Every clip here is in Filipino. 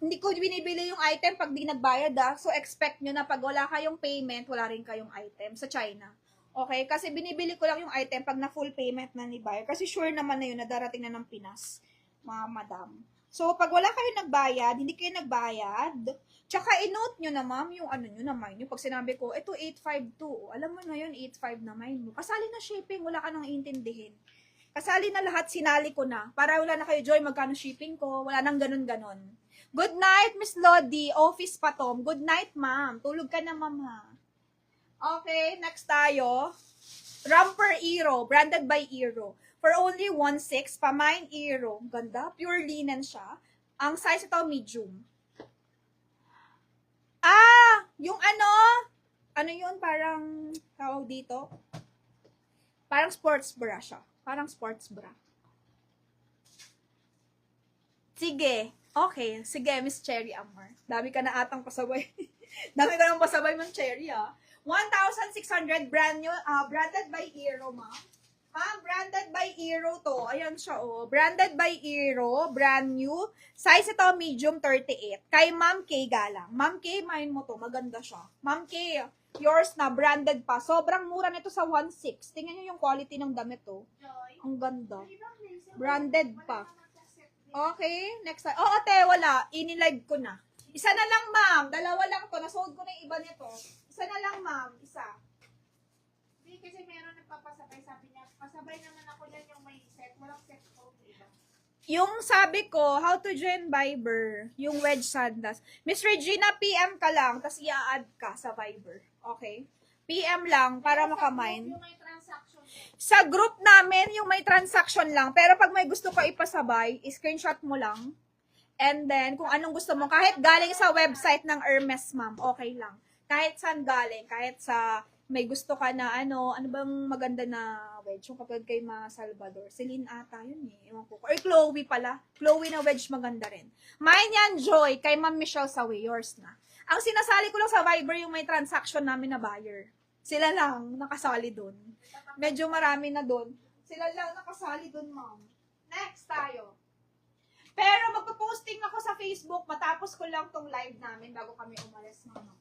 hindi ko binibili yung item pag di nagbayad So, expect nyo na pag wala kayong payment, wala rin kayong item sa China. Okay? Kasi binibili ko lang yung item pag na full payment na ni buyer. Kasi sure naman na yun na darating na ng Pinas, mga madam. So, pag wala kayong nagbayad, hindi kayo nagbayad, tsaka i-note nyo na ma'am yung ano nyo naman. Yung pag sinabi ko, ito 852. Alam mo na yun, 85 naman mo. Kasali na shipping, wala ka nang iintindihin. Kasali na lahat, sinali ko na. Para wala na kayo, Joy, magkano shipping ko. Wala nang ganun-ganon. Good night, Miss Lodi. Office pa, Tom. Good night, ma'am. Tulog ka na, ma'am, ha. Okay, next tayo. Romper Aero, branded by Aero. For only 1.6, pamain Aero. Ganda, pure linen siya. Ang size ito, medium. Yung ano yun, parang, tawag dito, parang sports bra siya. Parang sports bra. Sige. Okay. Sige, Miss Cherry Amor. Dami ka na atang pasabay. Dami ka nang pasabay ng Cherry, 1,600 brand new, branded by Aero, ma'am. Ma'am, branded by Aero to. Ayan siya, Branded by Aero, brand new. Size ito, medium 38. Kay Ma'am K galang. Ma'am K, main mo to. Maganda siya. Ma'am K, yours na, branded pa. Sobrang mura nito sa 1.6. Tingnan nyo yung quality ng damit, Ang ganda. Branded pa. Okay, next time. Ate, wala. Inilive ko na. Isa na lang, ma'am. Dalawa lang to. Nasold ko na yung iba nito. Isa na lang, ma'am. Isa. Hindi, kasi meron nagpapasabay. Sabi niya, pasabay naman ako yan yung may set. Walang set ko. Diba? Yung sabi ko, how to join Viber, yung wedge sandals. Miss Regina, PM ka lang, tapos i-add ka sa Viber. Okay? PM lang, para makamine. Yung may transaction. Sa group namin, yung may transaction lang. Pero pag may gusto ko ipasabay, screenshot mo lang. And then, kung anong gusto mo, kahit galing sa website ng Hermes, ma'am, okay lang. Kahit saan galing, kahit sa may gusto ka na ano bang maganda na wedge? Yung kapag kay Ma Salvador. Celine ata yun Ewan ko. Or Chloe pala. Chloe na wedge maganda rin. Mine yan, Joy. Kay Ma'am Michelle Sawi. Yours na. Ang sinasali ko lang sa Viber yung may transaction namin na buyer. Sila lang nakasali dun. Medyo marami na dun. Sila lang nakasali dun, ma'am. Next tayo. Pero magpo-posting ako sa Facebook matapos ko lang tong live namin bago kami umalis, mama.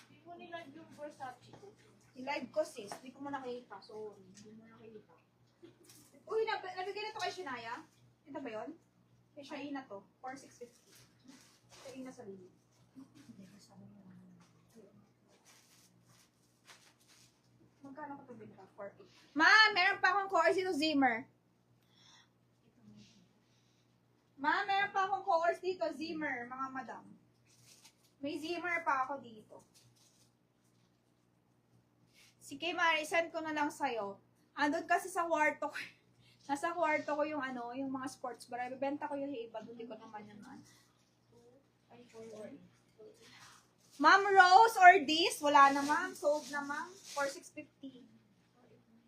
Hindi mo nilive yung Versace ko. I-live ko, sis. Hindi ko mo nakikita. Sorry. Hindi mo nakikita. Uy, nabigay na to kay Shinaya? Ito ba yun? Kay Shaina to. 4,650. Shaina sa lilit. Magkano ko ito binita? 4,800. Ma, meron pa akong course dito, Zimmer. Ma, meron pa akong course dito, Zimmer, mga madam. May Zimmer pa ako dito. Sige, Mari, send ko na lang sa'yo. Andun kasi sa kwarto ko. Nasa kwarto ko yung yung mga sports bra. Ibebenta ko yung iba. Doon ko naman yung Ma'am Rose or this? Wala na, ma'am. Sold na, ma'am. 4,650.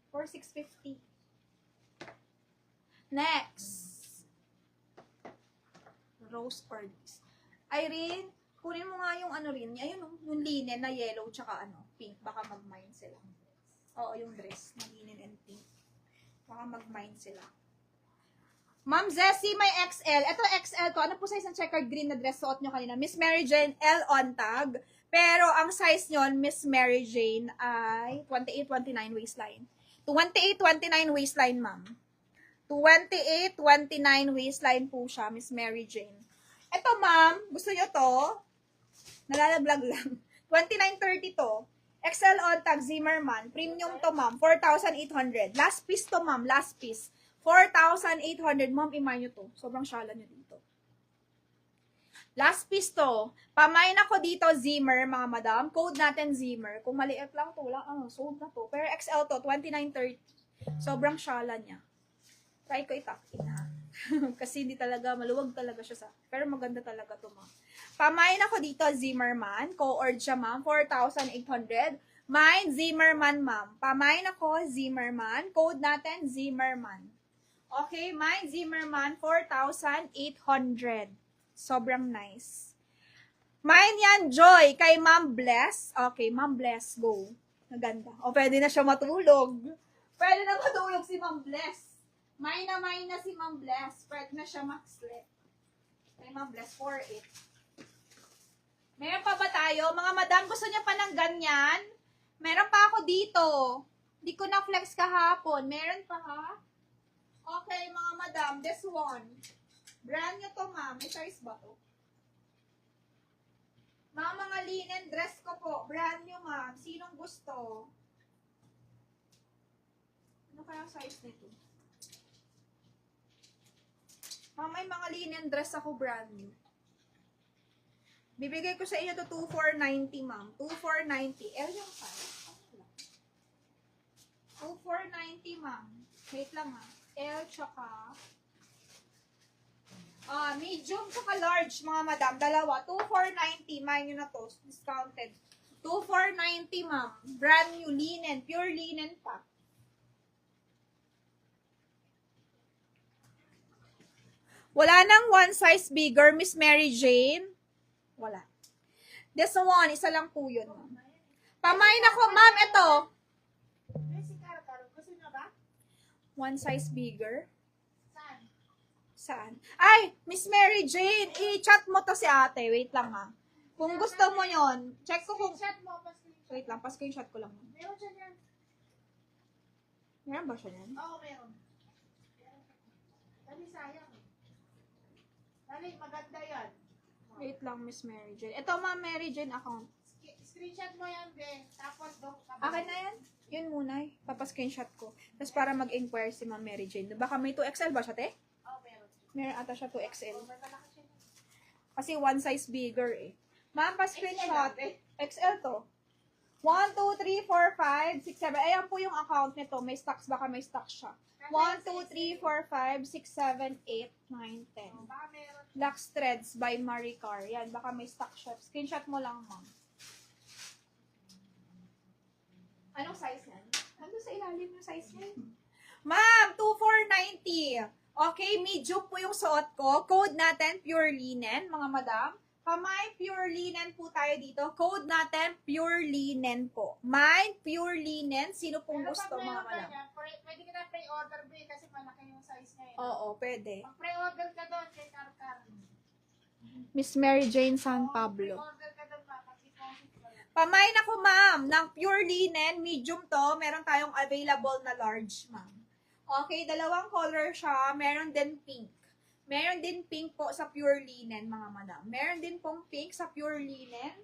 4,650. Next. Rose or this. Irene, kunin mo nga yung rin. Ayun, yung linen na yellow tsaka pink. Baka mag-mine sila. Oo, yung dress na linen and pink. Baka mag-mine sila. Ma'am Zessie, may XL. Ito XL to. Ano po size ng checkered green na dress suot nyo kanina? Miss Mary Jane, L on tag. Pero ang size nyo, Miss Mary Jane, ay 28-29 waistline. 28-29 waistline, ma'am. 28-29 waistline po siya, Miss Mary Jane. Ito, ma'am, gusto nyo to? Nalalaglag lang. 29.30 to. XL on tag, Zimmerman. Premium to, ma'am. 4,800. Last piece to, ma'am. Last piece. 4,800. Ma'am, imay nyo to. Sobrang shala nyo dito. Last piece to. Pamain ako dito, Zimmer, mga madam. Code natin, Zimmer. Kung maliit lang to, sold na to. Pero XL to, 29.30. Sobrang shala niya. Try ko itak-in, ha. Kasi hindi talaga, maluwag talaga siya pero maganda talaga to, ma'am. Pamain ako dito, Zimmerman. Co-ord siya, ma'am. 4,800. Mine, Zimmerman, ma'am. Pamain ako, Zimmerman. Code natin, Zimmerman. Okay, mine Zimmerman, 4,800. Sobrang nice. Mine yan, Joy, kay Ma'am Bless. Okay, Ma'am Bless, go. Maganda. O, pwede na siya matulog. Pwede na matulog si Ma'am Bless. Mine na si Ma'am Bless. Pwede na siya mag-sleep. Kay Ma'am Bless, 4,800. Meron pa ba tayo? Mga madam, gusto niya pa ng ganyan? Meron pa ako dito. Di ko na-flex kahapon. Meron pa ha? Okay, mga madam, this one. Brand new to, ma'am. May size ba to? Mga linen dress ko po. Brand new, ma'am. Sinong gusto? Ano kaya size nito? Ma'am, may mga linen dress ako brand new. Bibigay ko sa inyo to 2,490, ma'am. 2,490. Yung size. 2,490, ma'am. Wait lang, ha. L tsaka medium tsaka large, mga madam. Dalawa. 2,490. Mine yun na to. Discounted. 2,490, ma'am. Brand new linen. Pure linen pa. Wala nang one size bigger, Miss Mary Jane. Wala. This one, isa lang po yun. Pamain ako, ma'am, ito. Si Karo, gusto niyo ba? One size bigger. Saan? Saan? Ay, Miss Mary Jane, i-chat mo to si ate. Wait lang ha. Kung gusto mo yon, check ko kung... Screenshot mo, pa-screenshot. Wait lang, pa-screenshot ko lang. Meron siya yan. Meron ba siya yan? Oo, meron. Dali, sayang. Dali, maganda yan. Wait lang, Miss Mary Jane. Ito, Ma'am Mary Jane account. Screenshot mo yan, be. Tapos, Akin na yan? Yun muna eh. Papa-screenshot ko. Tapos para mag-inquire si Ma'am Mary Jane. Baka may 2XL ba siya, te? Oo, meron. Meron ata siya 2XL. May malaki siya. Kasi one size bigger eh. Ma'am, pa-screenshot. XL to. 1, 2, 3, 4, 5, 6, 7. Ayan po yung account nito. May stocks. Baka may stocks siya. 1, 2, 3, 4, 5, 6, 7, 8, 9, 10. Baka meron. Lux Threads by Marie Carr. Yan, baka may stock shop. Screenshot mo lang, ma'am. Anong size yan? Nandun sa ilalim yung size niya. Ma'am, 2,490. Okay, medium po yung suot ko. Code natin, pure linen, mga madam. Kamay, pure linen po tayo dito. Code natin, pure linen po. Mine, pure linen. Sino pong Pero gusto, pag mga meron madam? ganyan, pwede ka na pre-order, be, kasi malaki yung size niya. Oo, pwede. Pag pre-order ka doon, kay Kar. Miss Mary Jane San Pablo. Pre-order ka doon, pag-deposit mo lang. Pamain ako, ma'am, ng pure linen, medium to, meron tayong available na large, ma'am. Okay, dalawang color siya, meron din pink. Meron din pink po sa pure linen, mga madam. Meron din pong pink sa pure linen.